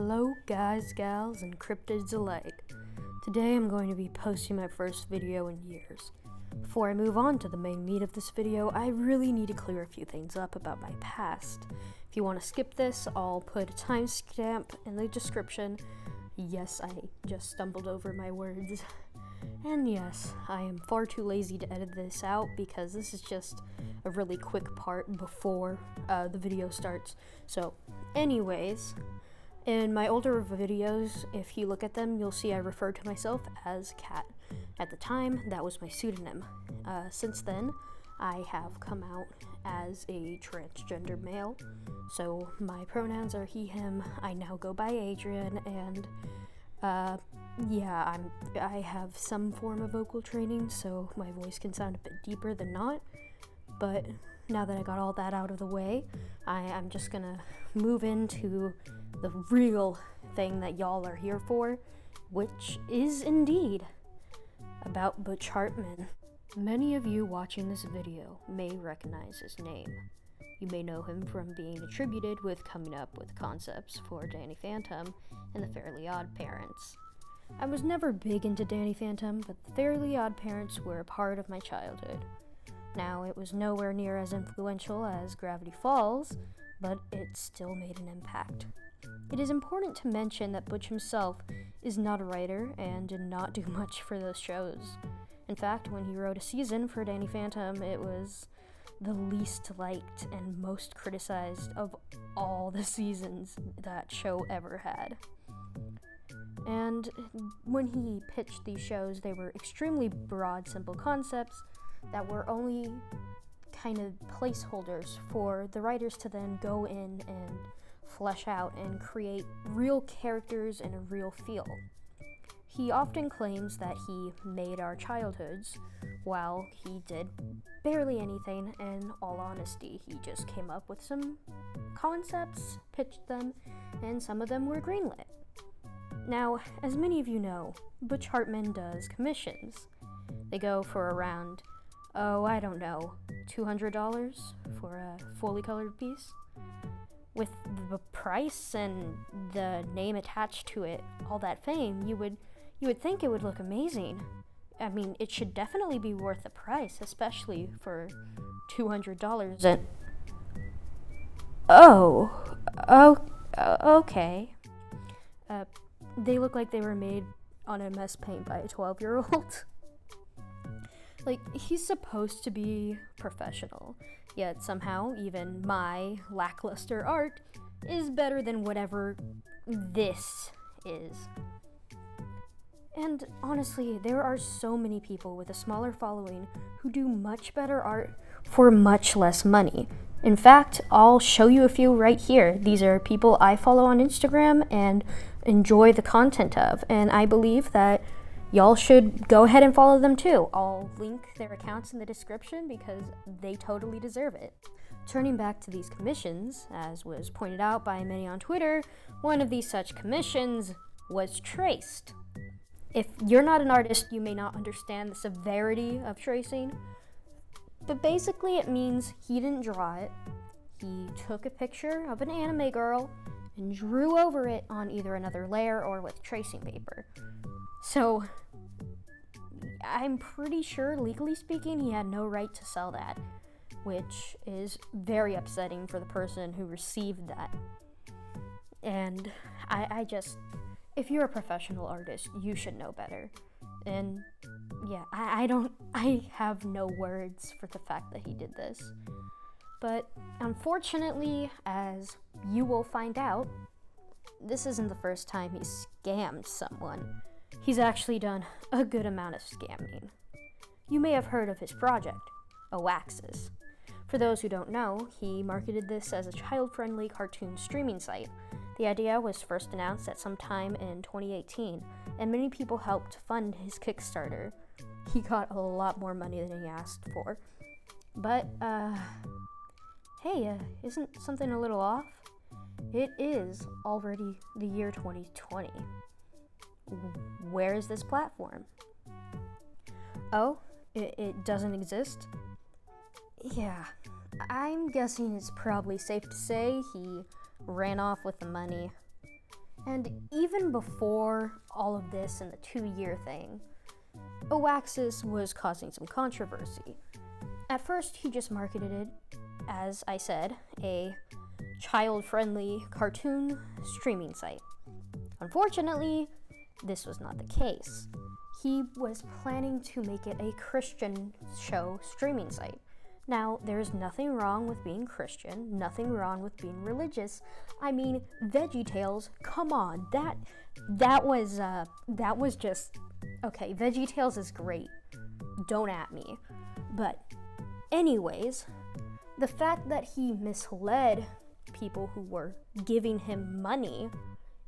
Hello guys, gals, and cryptids alike. Today I'm going to be posting my first video in years. Before I move on to the main meat of this video, I really need to clear a few things up about my past. If you want to skip this, I'll put a timestamp in the description. Yes, I just stumbled over my words. And yes, I am far too lazy to edit this out because this is just a really quick part before the video starts. So, anyways, in my older videos, if you look at them, you'll see I refer to myself as Cat. At the time, that was my pseudonym. Since then, I have come out as a transgender male. So my pronouns are he, him. I now go by Adrian, and I have some form of vocal training, so my voice can sound a bit deeper than not. But now that I got all that out of the way, I'm just gonna move into the real thing that y'all are here for, which is indeed about Butch Hartman. Many of you watching this video may recognize his name. You may know him from being attributed with coming up with concepts for Danny Phantom and the Fairly Odd Parents. I was never big into Danny Phantom, but the Fairly Odd Parents were a part of my childhood. Now, it was nowhere near as influential as Gravity Falls, but it still made an impact. It is important to mention that Butch himself is not a writer and did not do much for those shows. In fact, when he wrote a season for Danny Phantom, it was the least liked and most criticized of all the seasons that show ever had. And when he pitched these shows, they were extremely broad, simple concepts that were only kind of placeholders for the writers to then go in and flesh out and create real characters and a real feel. He often claims that he made our childhoods, while he did barely anything. In all honesty, he just came up with some concepts, pitched them, and some of them were greenlit. Now, as many of you know, Butch Hartman does commissions. They go for around, $200 for a fully colored piece. With the price and the name attached to it, all that fame, you would think it would look amazing. I mean, it should definitely be worth the price, especially for $200. And okay. They look like they were made on MS Paint by a 12-year-old. Like, he's supposed to be professional, yet somehow even my lackluster art is better than whatever this is. And honestly, there are so many people with a smaller following who do much better art for much less money. In fact, I'll show you a few right here. These are people I follow on Instagram and enjoy the content of, and I believe that y'all should go ahead and follow them too. I'll link their accounts in the description because they totally deserve it. Turning back to these commissions, as was pointed out by many on Twitter, one of these such commissions was traced. If you're not an artist, you may not understand the severity of tracing, but basically it means he didn't draw it. He took a picture of an anime girl and drew over it on either another layer or with tracing paper. So, I'm pretty sure, legally speaking, he had no right to sell that, which is very upsetting for the person who received that. And if you're a professional artist, you should know better. And yeah, I have no words for the fact that he did this. But unfortunately, as you will find out, this isn't the first time he scammed someone. He's actually done a good amount of scamming. You may have heard of his project, Oaxis. For those who don't know, he marketed this as a child-friendly cartoon streaming site. The idea was first announced at some time in 2018, and many people helped fund his Kickstarter. He got a lot more money than he asked for. But, isn't something a little off? It is already the year 2020. Where is this platform? Oh, it doesn't exist? Yeah, I'm guessing it's probably safe to say he ran off with the money. And even before all of this and the 2-year thing, Oaxis was causing some controversy. At first, he just marketed it, as I said, a child-friendly cartoon streaming site. Unfortunately, this was not the case. He was planning to make it a Christian show streaming site. Now, there's nothing wrong with being Christian, nothing wrong with being religious. I mean, VeggieTales, come on, that was just okay. VeggieTales is great. Don't at me. But anyways, the fact that he misled people who were giving him money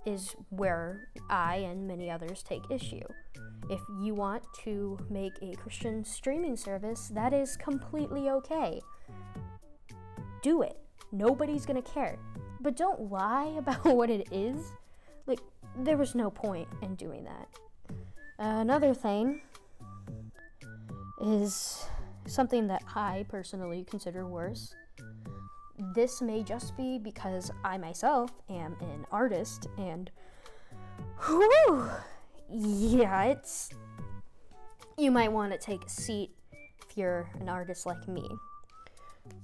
is where I and many others take issue. If you want to make a Christian streaming service, that is completely okay. Do it. Nobody's gonna care. But don't lie about what it is. Like, there was no point in doing that. Another thing is something that I personally consider worse. This may just be because I myself am an artist, and yeah, you might want to take a seat if you're an artist like me.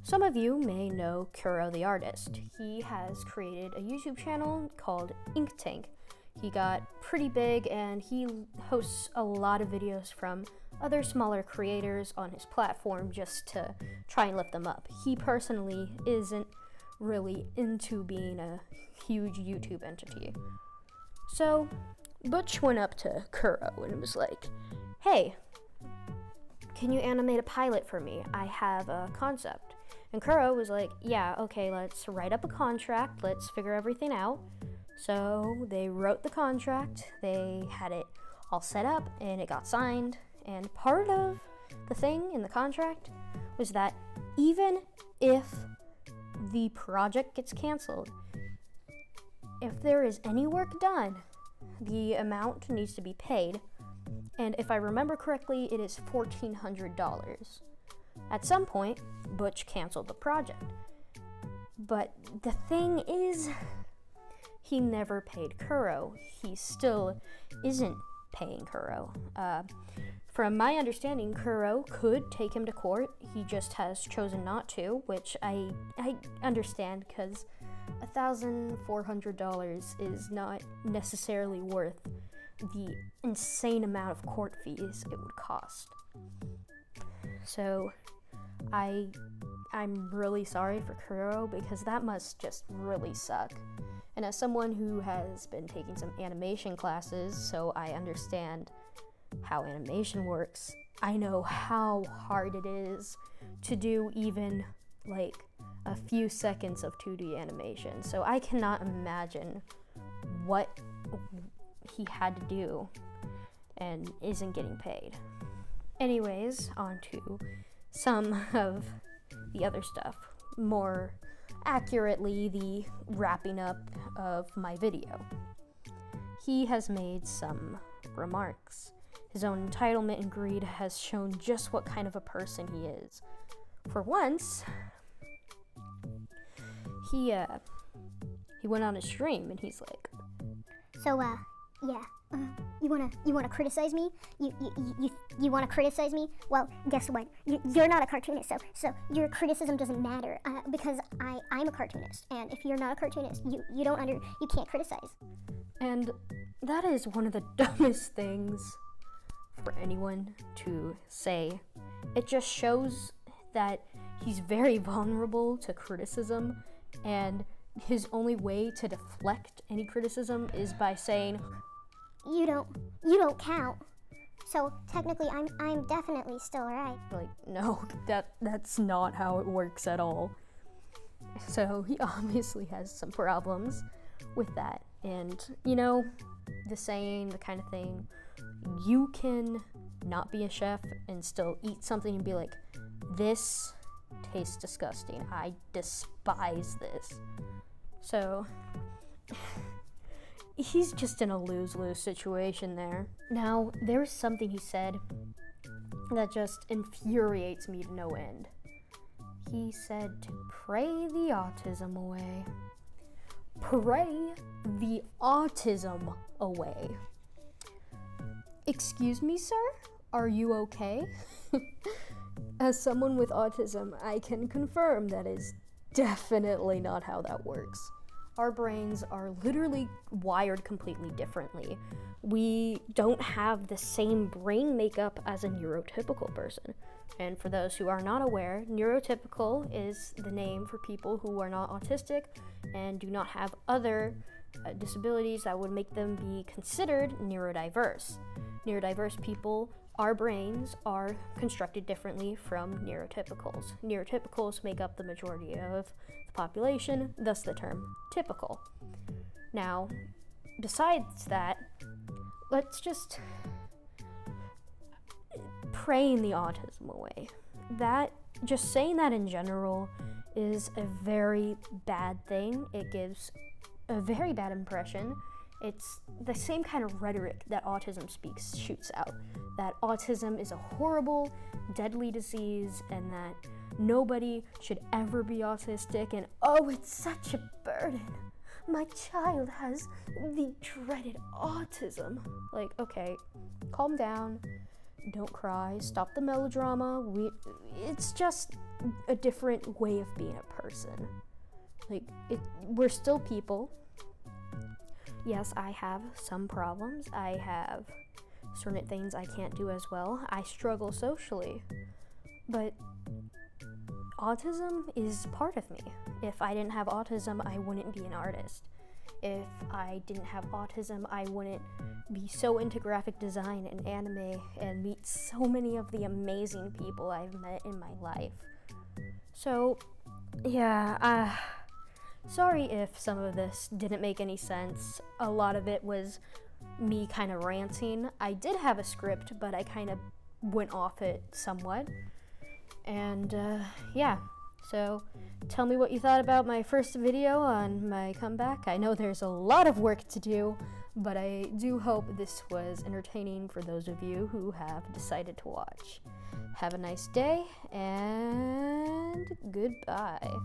Some of you may know Kuro the artist. He has created a YouTube channel called Ink Tank. He got pretty big and he hosts a lot of videos from other smaller creators on his platform just to try and lift them up. He personally isn't really into being a huge YouTube entity. So Butch went up to Kuro and was like, "Hey, can you animate a pilot for me? I have a concept." And Kuro was like, "Yeah, okay, let's write up a contract, let's figure everything out." So they wrote the contract, they had it all set up, and it got signed. And part of the thing in the contract was that even if the project gets canceled, if there is any work done, the amount needs to be paid. And if I remember correctly, it is $1,400. At some point, Butch canceled the project. But the thing is, he never paid Kuro. He still isn't paying Kuro. From my understanding, Kuro could take him to court. He just has chosen not to, which I understand, because $1,400 is not necessarily worth the insane amount of court fees it would cost. So I'm really sorry for Kuro, because that must just really suck. And as someone who has been taking some animation classes, so I understand how animation works, I know how hard it is to do even like a few seconds of 2D animation. So I cannot imagine what he had to do and isn't getting paid. Anyways, on to some of the other stuff. More accurately, the wrapping up of my video. He has made some remarks. His own entitlement and greed has shown just what kind of a person he is. For once, he went on a stream and he's like, "So, you wanna criticize me? You wanna criticize me? Well, guess what? You're not a cartoonist, so your criticism doesn't matter, because I'm a cartoonist, and if you're not a cartoonist, you can't criticize." And that is one of the dumbest things for anyone to say. It just shows that he's very vulnerable to criticism, and his only way to deflect any criticism is by saying, You don't count. So technically, I'm definitely still right. Like, no, that's not how it works at all. So he obviously has some problems with that. And, you know, the kind of thing, you can not be a chef and still eat something and be like, "This tastes disgusting. I despise this." So he's just in a lose-lose situation there. Now, there's something he said that just infuriates me to no end. He said to pray the autism away. pray the autism away. Excuse me, sir? Are you okay? As someone with autism, I can confirm that is definitely not how that works. Our brains are literally wired completely differently. We don't have the same brain makeup as a neurotypical person. And for those who are not aware, neurotypical is the name for people who are not autistic and do not have other disabilities that would make them be considered neurodiverse. Neurodiverse people, our brains are constructed differently from neurotypicals. Neurotypicals make up the majority of the population, thus the term typical. Now, besides that, let's just praying the autism away. That, just saying that in general, is a very bad thing. It gives a very bad impression. It's the same kind of rhetoric that autism shoots out. That autism is a horrible, deadly disease and that nobody should ever be autistic and oh, it's such a burden. My child has the dreaded autism. Like, okay, calm down, don't cry, stop the melodrama. It's just a different way of being a person. Like, we're still people. Yes, I have some problems. I have certain things I can't do as well. I struggle socially. But autism is part of me. If I didn't have autism, I wouldn't be an artist. If I didn't have autism, I wouldn't be so into graphic design and anime and meet so many of the amazing people I've met in my life. So, yeah, sorry if some of this didn't make any sense. A lot of it was me kind of ranting. I did have a script, but I kind of went off it somewhat. And yeah, so tell me what you thought about my first video on my comeback. I know there's a lot of work to do, but I do hope this was entertaining for those of you who have decided to watch. Have a nice day, and goodbye.